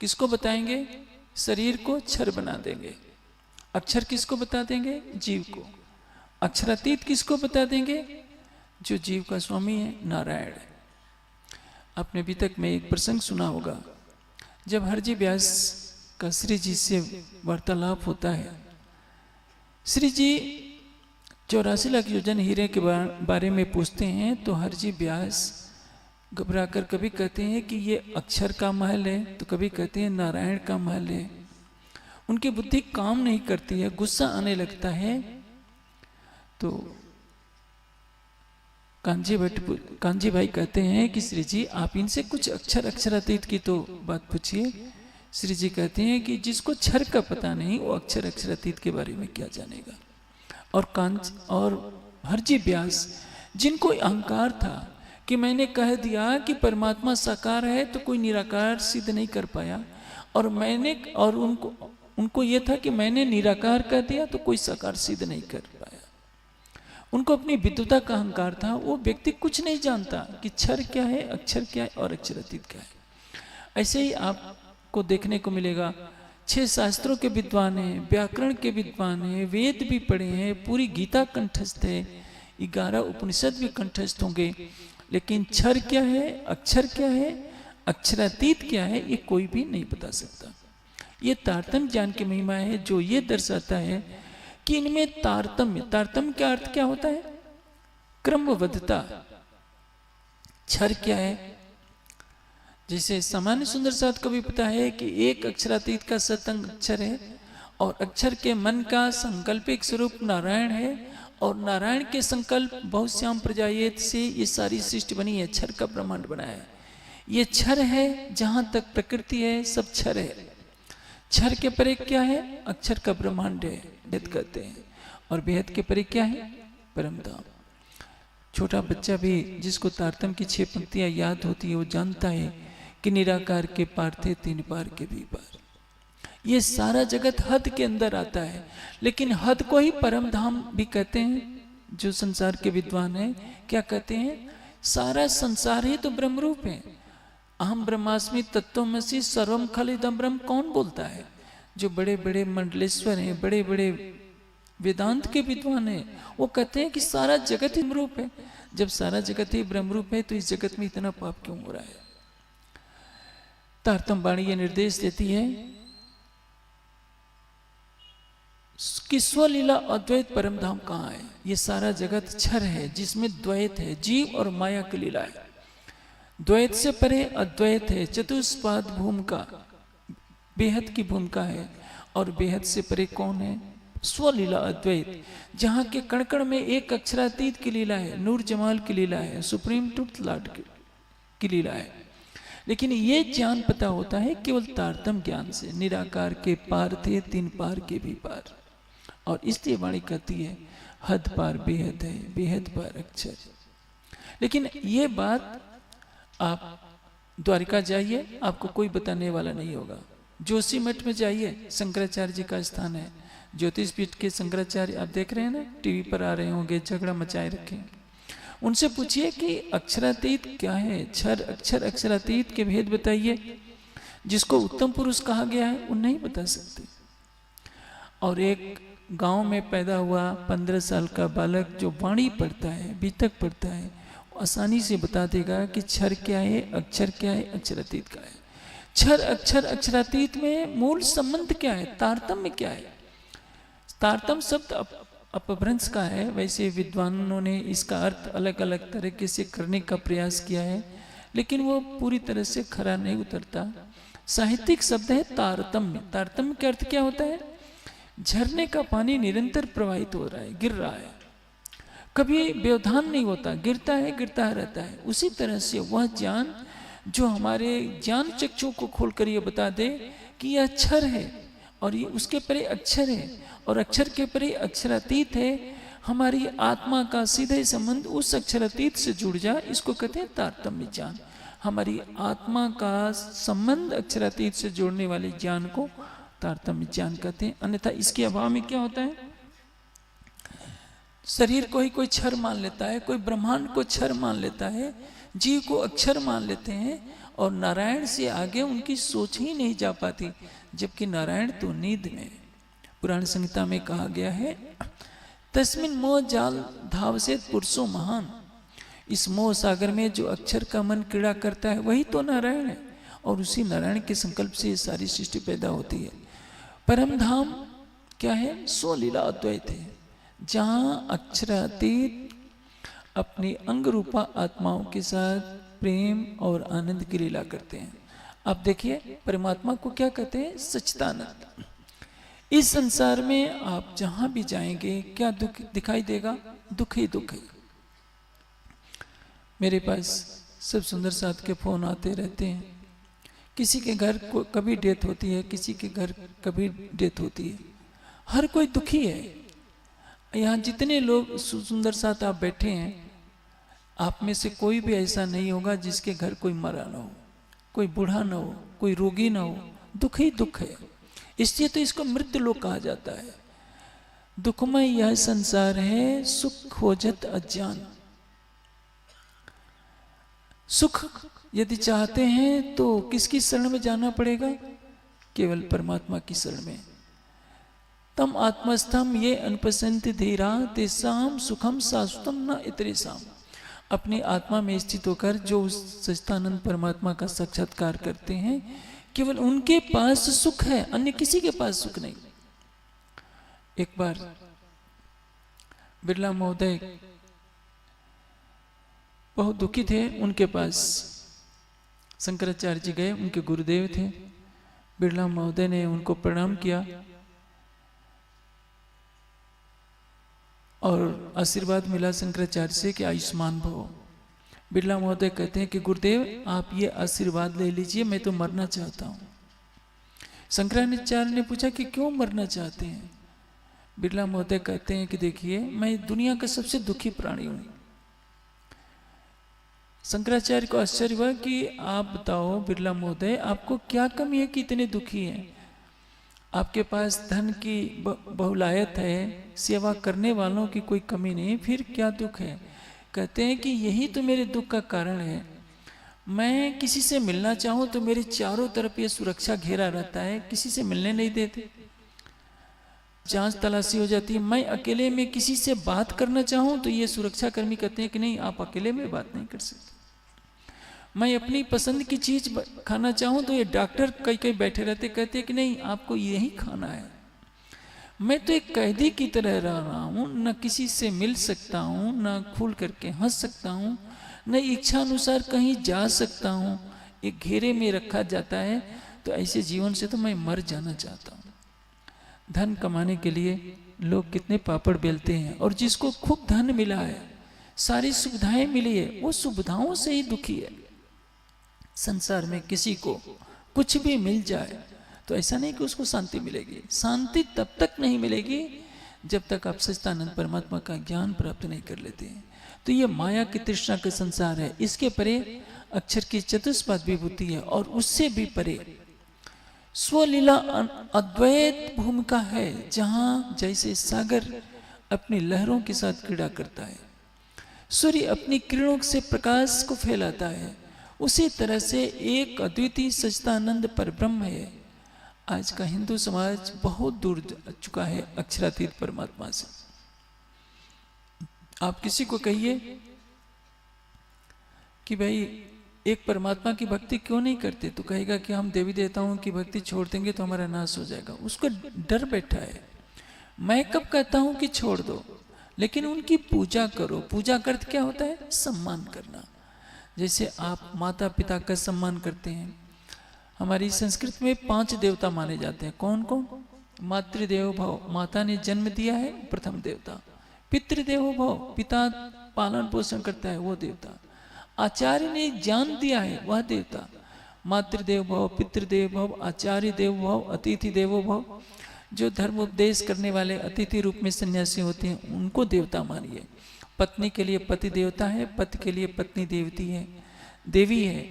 किसको बताएंगे? शरीर को क्षर बना देंगे। अक्षर किसको बता देंगे? जीव को। अक्षरातीत किसको बता देंगे? जो जीव का स्वामी है, नारायण। आपने अभी तक में एक प्रसंग सुना होगा, जब हरजी व्यास का श्री जी से वार्तालाप होता है। श्री जी 84 लाख योजन हीरे के बारे में पूछते हैं, तो हरजी व्यास घबराकर कभी कहते हैं कि ये अक्षर का महल है, तो कभी कहते हैं नारायण का महल है। उनकी बुद्धि काम नहीं करती है, गुस्सा आने लगता है। तो कांजी भाई कहते हैं कि श्री जी आप इनसे कुछ अक्षरातीत की तो बात पूछिए। श्री जी कहते हैं कि जिसको क्षर का पता नहीं वो अक्षरातीत के बारे में क्या जानेगा। और हरजी व्यास जिनको अहंकार था कि मैंने कह दिया कि परमात्मा साकार है तो कोई निराकार सिद्ध नहीं कर पाया, और उनको यह था कि मैंने निराकार कह दिया तो कोई साकार सिद्ध नहीं कर पाया। उनको अपनी विद्वता का अहंकार था। वो व्यक्ति कुछ नहीं जानता कि क्षर क्या है, अक्षर क्या है और अक्षरातीत क्या है। ऐसे ही आपको देखने को मिलेगा 6 शास्त्रों के विद्वान हैं, व्याकरण के विद्वान हैं, वेद भी पढ़े हैं, पूरी गीता कंठस्थ है, 11 उपनिषद भी कंठस्थ होंगे, लेकिन क्षर क्या है, अक्षर क्या है, अक्षरातीत क्या है, ये कोई भी नहीं बता सकता। ये तारतम्य ज्ञान की महिमा है जो ये दर्शाता है कि इनमें तारतम्य का अर्थ क्या होता है? क्रमबद्धता। क्षर क्या है? जैसे सामान्य सुंदर साथ को भी पता है कि एक अक्षरातीत का सतंग अक्षर है, और अक्षर के मन का संकल्पिक स्वरूप नारायण है, और नारायण के संकल्प बहुत श्याम प्रजायत से ये सारी सृष्टि बनी है, क्षर का ब्रह्मांड बना है। ये क्षर है, जहां तक प्रकृति है सब क्षर है। क्षर के परे क्या है? अक्षर का ब्रह्मांड है, बेहद कहते हैं। और बेहद के परे क्या है? परम धाम। छोटा बच्चा भी जिसको तारतम्य की 6 पंक्तियां याद होती है वो जानता है कि निराकार के पार थे 3 पार के भी पार। ये सारा जगत हद के अंदर आता है, लेकिन हद को ही परम धाम भी कहते हैं। जो संसार के विद्वान हैं क्या कहते हैं? सारा संसार ही तो ब्रह्म रूप है। अहम ब्रह्मास्मि तत्त्वमसि सर्वम खलिदम ब्रह्म कौन बोलता है? जो बड़े बड़े मंडलेश्वर हैं, बड़े बड़े वेदांत के विद्वान हैं, वो कहते हैं कि सारा जगत ही ब्रह्म रूप है। जब सारा जगत ही ब्रह्म रूप है तो इस जगत में इतना पाप क्यों हो रहा है? तारतम्य वाणी ये निर्देश देती है कि स्वलीला अद्वैत परम धाम कहाँ है? ये सारा जगत क्षर है जिसमें द्वैत है, जीव और माया की लीला है। द्वैत से परे अद्वैत है, चतुष्पाद भूमिका, बेहद की भूमिका है। और बेहद से परे कौन है? स्वलीला अद्वैत, जहाँ के कण कण में एक अक्षरातीत की लीला है, नूर जमाल की लीला है, सुप्रीम ट्रुथ लॉर्ड की लीला है। लेकिन ये ज्ञान पता होता है केवल तारतम्य ज्ञान से। निराकार के पार थे 3 पार के भी पार। और इसलिए वाणी कहती है हद पार बेहद है, बेहद पार अक्षर। लेकिन ये बात आप द्वारिका जाइए, आपको कोई बताने वाला नहीं होगा। जोशी मठ में जाइए, शंकराचार्य जी का स्थान है। ज्योतिष पीठ के शंकराचार्य आप देख रहे हैं ना, टीवी पर आ रहे होंगे, झगड़ा मचाए रखे। उनसे पूछिए कि अक्षरातीत क्या है, क्षर अक्षर अक्षरातीत के भेद बताइए। जिसको उत्तम पुरुष कहा गया है वो नहीं बता सकते। और एक गांव में पैदा हुआ 15 साल का बालक जो वाणी पढ़ता है, बीतक पढ़ता है, आसानी से बता देगा कि क्षर क्या है, अक्षर क्या है, अक्षरातीत क्या है। क्षर अक्षर अक्षरातीत में मूल संबंध क्या है, तारतम्य क्या है? तारतम्य शब्द अपभ्रंश का है, वैसे विद्वानों ने इसका अर्थ अलग अलग तरीके से करने का प्रयास किया है, लेकिन वो पूरी तरह से खरा नहीं उतरता। साहित्यिक शब्द है तारतम्य। तारतम्य का अर्थ क्या होता है? झरने का पानी निरंतर प्रवाहित हो रहा है, गिर रहा है, कभी व्यवधान नहीं होता, गिरता है गिरता रहता है। उसी तरह से वह ज्ञान जो हमारे ज्ञान चक्षु को खोलकर ये बता दे कि यह अक्षर है और ये उसके परे अक्षर है और अक्षर के परे अक्षरातीत है, हमारी आत्मा का सीधे संबंध उस अक्षरातीत से जुड़ जाए, इसको कहते हैं तारतम्य ज्ञान। हमारी आत्मा का संबंध अक्षरातीत से जोड़ने वाले ज्ञान को तारतम्य ज्ञान कहते हैं। अन्यथा इसके अभाव में क्या होता है? शरीर को ही कोई क्षर मान लेता है, कोई ब्रह्मांड को क्षर मान लेता है, जीव को अक्षर मान लेते हैं और नारायण से आगे उनकी सोच ही नहीं जा पाती, जबकि नारायण तो नींद में। पुराण संहिता में कहा गया है, तस्मिन मोह जाल धावसेत पुरुषो महान। इस मोह सागर में जो अक्षर का मन क्रीड़ा करता है वही तो नारायण है, और उसी नारायण के संकल्प से ये सारी सृष्टि पैदा होती है। परम धाम क्या है? स्वलीला अद्वैत है, जहां अक्षरातीत अपनी अंग रूपा आत्माओं के साथ प्रेम और आनंद की लीला करते हैं। आप देखिए परमात्मा को क्या कहते हैं? सच्चिदानंद। इस संसार में आप जहां भी जाएंगे क्या दुख दिखाई देगा? दुख ही दुख है। मेरे पास सब सुंदर साथ के फोन आते रहते हैं, किसी के घर को कभी डेथ होती है, किसी के घर कभी डेथ होती है, हर कोई दुखी है। यहाँ जितने लोग सुंदर साथ आप बैठे हैं, आप में से कोई भी ऐसा नहीं होगा जिसके घर कोई मरा ना हो, कोई बूढ़ा ना हो, कोई रोगी ना हो। दुख ही दुख है, इसलिए तो इसको मृत्यु लोक कहा जाता है। दुखमय यह संसार है, सुख खोजत अज्ञान। सुख यदि चाहते हैं तो किसकी शरण में जाना पड़ेगा? केवल परमात्मा की शरण में। तम आत्मस्थम ये अनुपसंति धीरा तेसाम सुखम शाश्वतम न इतरेसाम। अपनी आत्मा में स्थित होकर जो उस सच्चिदानंद परमात्मा का साक्षात्कार करते हैं, केवल उनके पास सुख है, अन्य किसी के पास सुख नहीं। एक बार बिरला महोदय बहुत दुखी थे, उनके पास शंकराचार्य जी गए, उनके गुरुदेव थे। बिरला महोदय ने उनको प्रणाम किया और आशीर्वाद मिला शंकराचार्य से कि आयुष्मान भव। बिरला महोदय कहते हैं कि गुरुदेव आप ये आशीर्वाद ले लीजिए, मैं तो मरना चाहता हूँ। शंकराचार्य ने पूछा कि क्यों मरना चाहते हैं? बिरला महोदय कहते हैं कि देखिए मैं दुनिया का सबसे दुखी प्राणी हूँ। शंकराचार्य को आश्चर्य हुआ कि आप बताओ बिरला महोदय आपको क्या कमी है कि इतने दुखी हैं? आपके पास धन की बहुलायत है, सेवा करने वालों की कोई कमी नहीं, फिर क्या दुख है? कहते हैं कि यही तो मेरे दुख का कारण है। मैं किसी से मिलना चाहूँ तो मेरे चारों तरफ ये सुरक्षा घेरा रहता है, किसी से मिलने नहीं देते, जांच तलाशी हो जाती है। मैं अकेले में किसी से बात करना चाहूँ तो ये सुरक्षा कर्मी कहते हैं कि नहीं आप अकेले में बात नहीं कर सकते। मैं अपनी पसंद की चीज खाना चाहूँ तो ये डॉक्टर कई कई बैठे रहते, कहते हैं कि नहीं आपको यही खाना है। मैं तो एक कैदी की तरह रह रहा हूँ, न किसी से मिल सकता हूँ, न खुल करके हंस सकता हूँ, न इच्छा अनुसार कहीं जा सकता हूँ, एक घेरे में रखा जाता है। तो ऐसे जीवन से तो मैं मर जाना चाहता हूँ। धन कमाने के लिए लोग कितने पापड़ बेलते हैं, और जिसको खूब धन मिला है, सारी सुविधाएं मिली है, वो सुविधाओं से ही दुखी है। संसार में किसी को कुछ भी मिल जाए तो ऐसा नहीं कि उसको शांति मिलेगी। शांति तब तक नहीं मिलेगी जब तक आप सच्चिदानंद परमात्मा का ज्ञान प्राप्त नहीं कर लेते हैं। तो ये माया की तृष्णा का संसार है, इसके परे अक्षर की चतुष्पाद विभूति है, और उससे भी परे स्वलीला अद्वैत भूमिका है, जहां जैसे सागर अपनी लहरों के साथ क्रीड़ा करता है, सूर्य अपनी किरणों से प्रकाश को फैलाता है, उसी तरह से एक अद्वितीय सच्चिदानंद परब्रह्म है। आज का हिंदू समाज बहुत दूर जा चुका है अक्षरातीत परमात्मा से। आप किसी को कहिए कि भाई एक परमात्मा की भक्ति क्यों नहीं करते, तो कहेगा कि हम देवी देवताओं की भक्ति छोड़ देंगे तो हमारा नाश हो जाएगा। उसको डर बैठा है। मैं कब कहता हूं कि छोड़ दो, लेकिन उनकी पूजा करो। पूजा का अर्थ क्या होता है? सम्मान करना। जैसे आप माता पिता का सम्मान करते हैं। हमारी संस्कृति में 5 देवता माने जाते हैं। कौन कौन? मातृदेवो भव, माता ने जन्म दिया है, प्रथम देवता। पितृदेवो भव, पिता पालन पोषण करता है, वो देवता। आचार्य ने ज्ञान दिया है, वह देवता। मातृदेव भव, पितृदेव भव, आचार्य देव भव, अतिथि देवो भव। जो धर्म उपदेश करने वाले अतिथि रूप में सन्यासी होते हैं, उनको देवता मानिए। पत्नी के लिए पति देवता है, पति के लिए पत्नी देवती है, देवी है।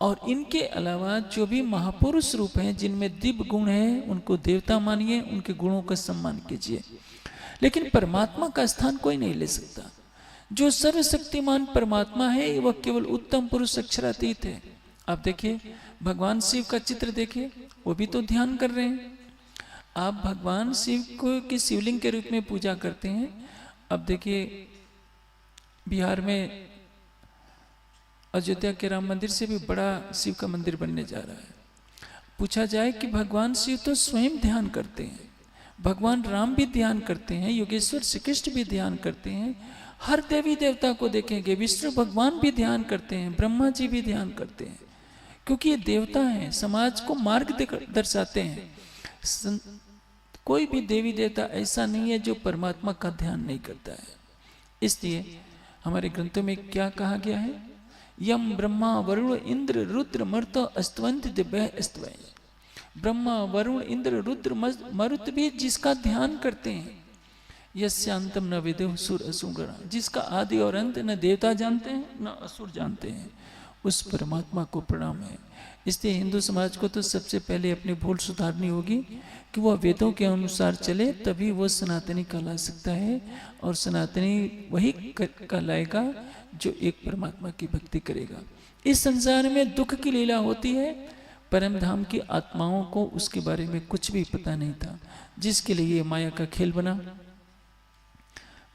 और इनके अलावा जो भी महापुरुष रूप हैं, जिनमें दिव्य गुण है, उनको देवता मानिए, उनके गुणों का सम्मान कीजिए। लेकिन परमात्मा का स्थान कोई नहीं ले सकता। जो सर्वशक्तिमान परमात्मा है, वह केवल उत्तम पुरुष अक्षरातीत है। आप देखिए, भगवान शिव का चित्र देखिए, वो भी तो ध्यान कर रहे हैं। आप भगवान शिव को की शिवलिंग के रूप में पूजा करते हैं। अब देखिए, बिहार में अयोध्या के राम मंदिर से भी बड़ा शिव का मंदिर बनने जा रहा है। पूछा जाए कि भगवान शिव तो स्वयं ध्यान करते हैं, भगवान राम भी ध्यान करते हैं, योगेश्वर श्री कृष्ण भी ध्यान करते हैं, हर देवी देवता को देखेंगे, विष्णु भगवान भी ध्यान करते हैं, ब्रह्मा जी भी ध्यान करते हैं, क्योंकि ये देवता हैं, समाज को मार्ग दर्शाते हैं। कोई भी देवी देवता ऐसा नहीं है जो परमात्मा का ध्यान नहीं करता है। इसलिए हमारे ग्रंथों में क्या कहा गया है? यम ब्रह्मा वरुण इंद्र रुद्र मरुत अस्तवंत दिव्य अस्तवय। ब्रह्मा वरुण इंद्र रुद्र मरुत भी जिसका ध्यान करते हैं, यस्यांतम न विदुः सुर असुर, जिसका आदि और अंत न देवता जानते हैं न असुर जानते हैं, उस परमात्मा को प्रणाम है। इसलिए हिंदू समाज को तो सबसे पहले अपनी भूल सुधारनी होगी कि वह वेदों के अनुसार चले, तभी वो सनातनी कहला सकता है। और सनातनी वही कहलाएगा जो एक परमात्मा की भक्ति करेगा। इस संसार में दुख की लीला होती है, परम धाम की आत्माओं को उसके बारे में कुछ भी पता नहीं था, जिसके लिए ये माया का खेल बना।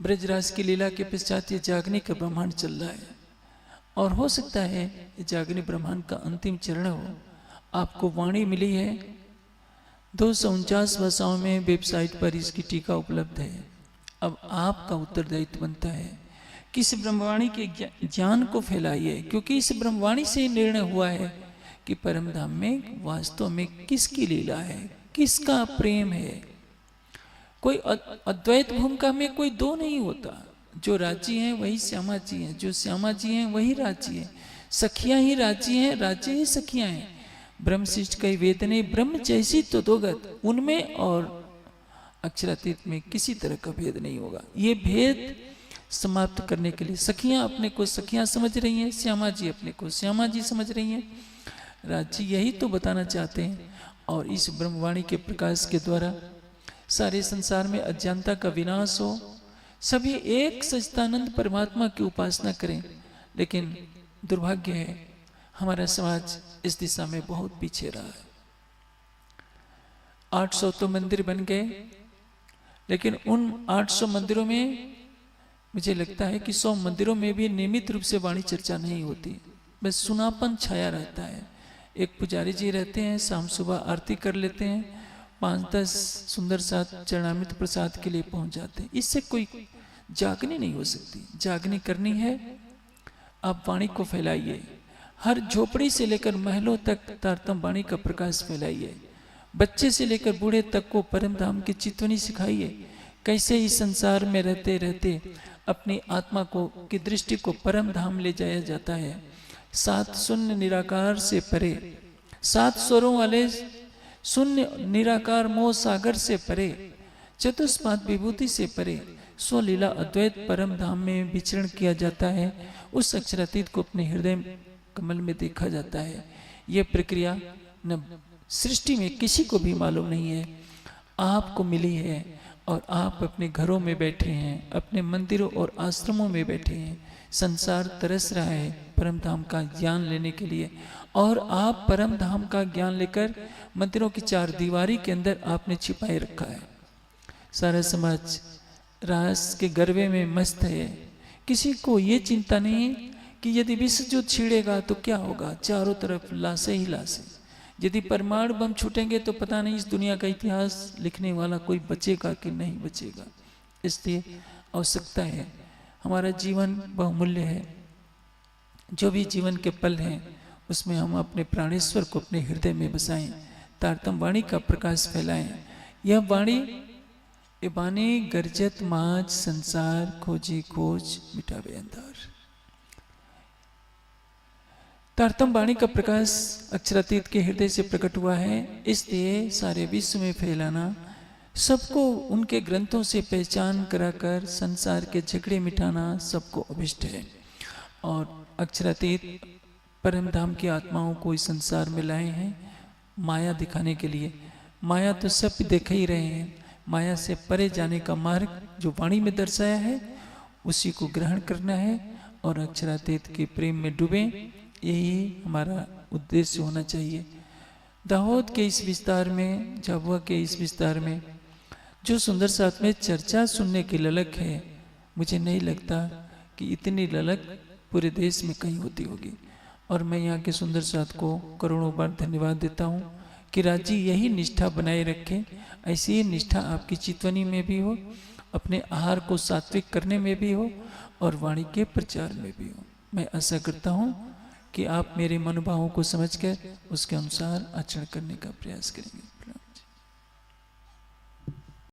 ब्रजराज की लीला के पश्चात ये जागने का ब्रह्मांड चल रहा है, और हो सकता है ये जागने ब्रह्मांड का अंतिम चरण हो। आपको वाणी मिली है, 249 भाषाओं में वेबसाइट पर इसकी टीका उपलब्ध है। अब आपका उत्तरदायित्व बनता है कि इस ब्रह्मवाणी के ज्ञान को फैलाइए, क्योंकि इस ब्रह्मवाणी से निर्णय हुआ है कि परम धाम में वास्तव में किसकी लीला है, किसका प्रेम है। कोई अद्वैत भूमिका में कोई दो नहीं होता। जो राजी हैं वही श्यामा जी हैं, जो श्यामा जी हैं वही राजी हैं, सखियां ही राजी हैं, राजी ही सखियां हैं। ब्रह्मशिष्ट कई वेदने ब्रह्म जैसी तो दोगत, उनमें और अक्षरातीत में किसी तरह का भेद नहीं होगा। ये भेद समाप्त करने के लिए सखियां अपने को सखियां समझ रही हैं, श्यामा जी अपने को श्यामा जी समझ रही हैं, राजी यही तो बताना चाहते हैं। और इस ब्रह्मवाणी के प्रकाश के द्वारा सारे संसार में अज्ञानता का विनाश हो, सभी एक सच्चिदानंद परमात्मा की उपासना करें। लेकिन दुर्भाग्य है, हमारा समाज इस दिशा में बहुत पीछे रहा है। 800 तो मंदिर बन गए, लेकिन उन 800 मंदिरों में मुझे लगता है कि 100 मंदिरों में भी नियमित रूप से वाणी चर्चा नहीं होती, बस सुनापन छाया रहता है। एक पुजारी जी रहते हैं, शाम सुबह आरती कर लेते हैं, 5-10 सुंदर साथ चरणामृत प्रसाद के लिए पहुंच जाते हैं। इससे कोई जागनी नहीं हो सकती। जागनी करनी है, आप वाणी को फैलाइए, हर झोपड़ी से लेकर महलों तक तारतम वाणी का प्रकाश फैलाइए। बच्चे से लेकर बूढ़े तक को परम धाम की चितवनी सिखाइए। कैसे इस संसार में रहते रहते अपनी आत्मा को की दृष्टि को परम धाम ले जाया जाता है। 7 शून्य निराकार से परे, 7 स्वरों वाले शून्य निराकार मोह सागर से परे, चतुष्पाद विभूति से परे स्वलीला अद्वैत परम धाम में विचरण किया जाता है। उस अक्षरातीत को अपने हृदय कमल में देखा जाता है। यह प्रक्रिया न सृष्टि में किसी को भी मालूम नहीं है, आपको मिली है। और आप अपने घरों में बैठे हैं, अपने मंदिरों और आश्रमों में बैठे हैं। संसार तरस रहा है परम धाम का ज्ञान लेने के लिए, और आप परम धाम का ज्ञान लेकर मंदिरों की 4 दीवारी के अंदर आपने छिपाए रखा है। सारा समाज रास के गरबे में मस्त है। किसी को ये चिंता नहीं कि यदि विश्व युद्ध छिड़ेगा तो क्या होगा, चारों तरफ लाशें ही लाशें। यदि परमाणु बम छूटेंगे तो पता नहीं इस दुनिया का इतिहास लिखने वाला कोई बचेगा कि नहीं बचेगा। इसलिए आवश्यकता है, हमारा जीवन बहुमूल्य है। जो भी जीवन के पल हैं उसमें हम अपने प्राणेश्वर को अपने हृदय में बसाएं, तारतम वाणी का प्रकाश फैलाएं। यह वाणी ए बानी गरजत माज संसार खोजी खोज मिटावे अंधार। तारतम वाणी का प्रकाश अक्षरातीत के हृदय से प्रकट हुआ है, इसलिए सारे विश्व में फैलाना, सबको उनके ग्रंथों से पहचान कराकर संसार के झगड़े मिटाना सबको अभिष्ट है। और अक्षरातीत परम धाम की आत्माओं को इस संसार में लाए हैं माया दिखाने के लिए। माया तो सब देख ही रहे हैं, माया से परे जाने का मार्ग जो वाणी में दर्शाया है उसी को ग्रहण करना है और अक्षरातीत के प्रेम में डूबे, यही हमारा उद्देश्य होना चाहिए। दाहोद के इस विस्तार में, झाबुआ के इस विस्तार में जो सुंदर साथ में चर्चा सुनने की ललक है, मुझे नहीं लगता कि इतनी ललक पूरे देश में कहीं होती होगी। और मैं यहाँ के सुंदर साथ को करोड़ों बार धन्यवाद देता हूँ कि राज जी यही निष्ठा बनाए रखें, ऐसी ही निष्ठा आपकी चितवनी में भी हो, अपने आहार को सात्विक करने में भी हो और वाणी के प्रचार में भी हो। मैं आशा करता हूँ कि आप मेरे मनोभावों को समझकर उसके अनुसार आचरण करने का प्रयास करेंगे।